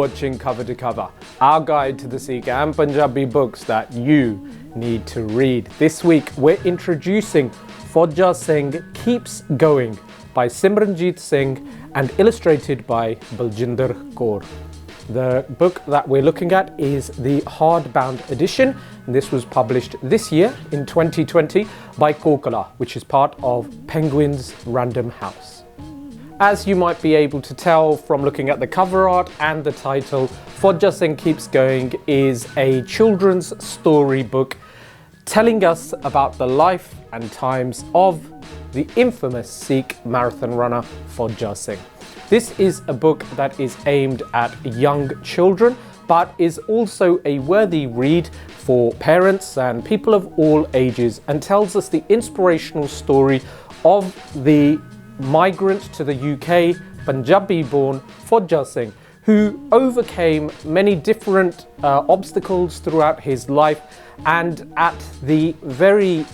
watching Cover to Cover, our guide to the Sikh and Punjabi books that you need to read. This week we're introducing Fauja Singh Keeps Going by Simran Jeet Singh and illustrated by Baljinder Kaur. The book that we're looking at is the hardbound edition. This was published this year in 2020 by Kokala, which is part of Penguin's Random House. As you might be able to tell from looking at the cover art and the title, Fauja Singh Keeps Going is a children's story book telling us about the life and times of the infamous Sikh marathon runner Fauja Singh. This is a book that is aimed at young children, but is also a worthy read for parents and people of all ages, and tells us the inspirational story of the migrant to the UK, Punjabi-born Fauja Singh, who overcame many different obstacles throughout his life, and at the very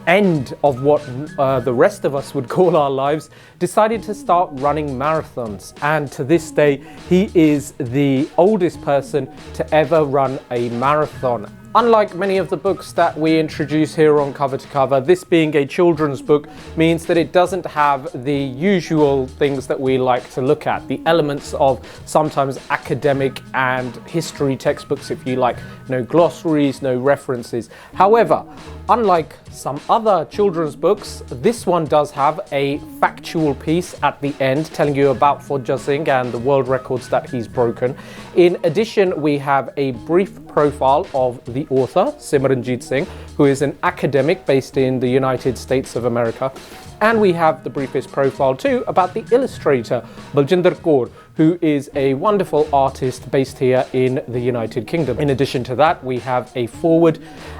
end of what the rest of us would call our lives, decided to start running marathons. And to this day, he is the oldest person to ever run a marathon. Unlike many of the books that we introduce here on Cover to Cover, this being a children's book means that it doesn't have the usual things that we like to look at, the elements of sometimes academic and history textbooks, if you like, no glossaries, no references. However, unlike some other children's books, this one does have a factual piece at the end telling you about Fauja Singh and the world records that he's broken. In addition, we have a brief profile of the author, Simran Jeet Singh, who is an academic based in the United States of America. And we have the briefest profile too about the illustrator, Baljinder Kaur, who is a wonderful artist based here in the United Kingdom. In addition to that, we have a foreword.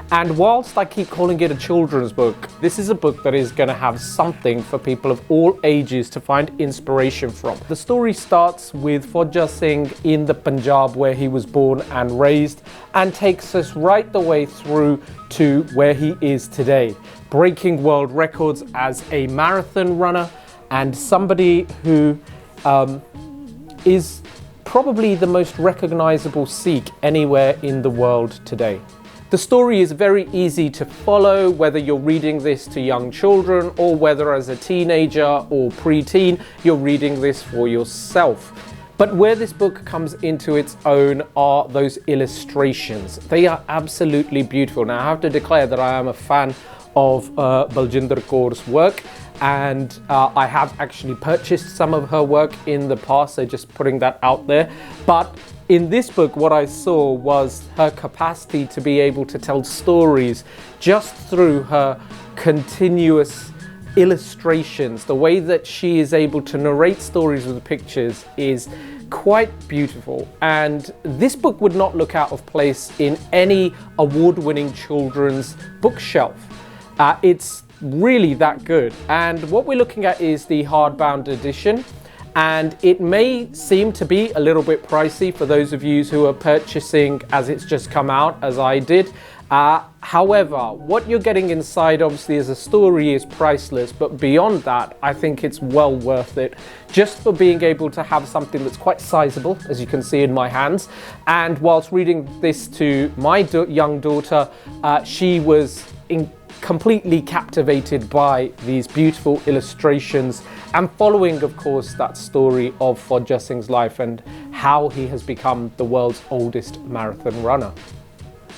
And whilst I keep calling it a children's book, this is a book that is going to have something for people of all ages to find inspiration from. The story starts with Fauja Singh in the Punjab, where he was born and raised, and takes us right the way through to where he is today, breaking world records as a marathon runner and somebody who is probably the most recognizable Sikh anywhere in the world today. The story is very easy to follow, whether you're reading this to young children or whether as a teenager or preteen you're reading this for yourself. But where this book comes into its own are those illustrations. They are absolutely beautiful. Now, I have to declare that I am a fan of Baljinder Kaur's work, and I have actually purchased some of her work in the past, so just putting that out there. But in this book, what I saw was her capacity to be able to tell stories just through her continuous illustrations. The way that she is able to narrate stories with pictures is quite beautiful, and this book would not look out of place in any award-winning children's bookshelf. It's really that good. And what we're looking at is the hardbound edition, and it may seem to be a little bit pricey for those of you who are purchasing as it's just come out, as I did. However, what you're getting inside obviously as a story is priceless, but beyond that, I think it's well worth it just for being able to have something that's quite sizable, as you can see in my hands. And whilst reading this to my young daughter, she was completely captivated by these beautiful illustrations and following, of course, that story of Fauja Singh's life and how he has become the world's oldest marathon runner.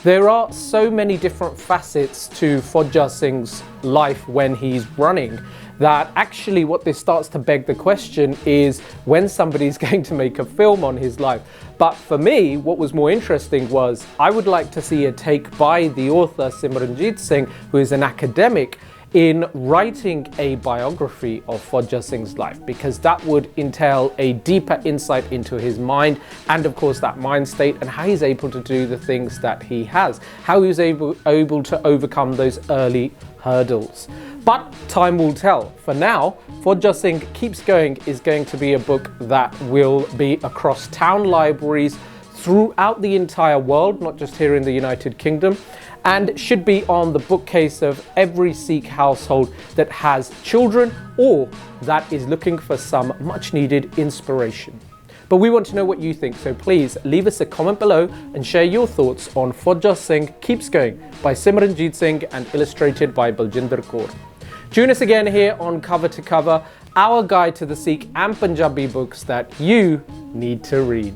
There are so many different facets to Fauja Singh's life when he's running that actually what this starts to beg the question is when somebody's going to make a film on his life. But for me, what was more interesting was I would like to see a take by the author Simran Jeet Singh, who is an academic, in writing a biography of Fauja Singh's life, because that would entail a deeper insight into his mind and of course that mind state and how he's able to do the things that he has, how he was able to overcome those early hurdles. But time will tell. For now, Fauja Singh Keeps Going is going to be a book that will be across town libraries throughout the entire world, not just here in the United Kingdom, and should be on the bookcase of every Sikh household that has children or that is looking for some much needed inspiration. But we want to know what you think, so please leave us a comment below and share your thoughts on Fauja Singh Keeps Going by Simran Jeet Singh and illustrated by Baljinder Kaur. Join us again here on Cover to Cover, our guide to the Sikh and Punjabi books that you need to read.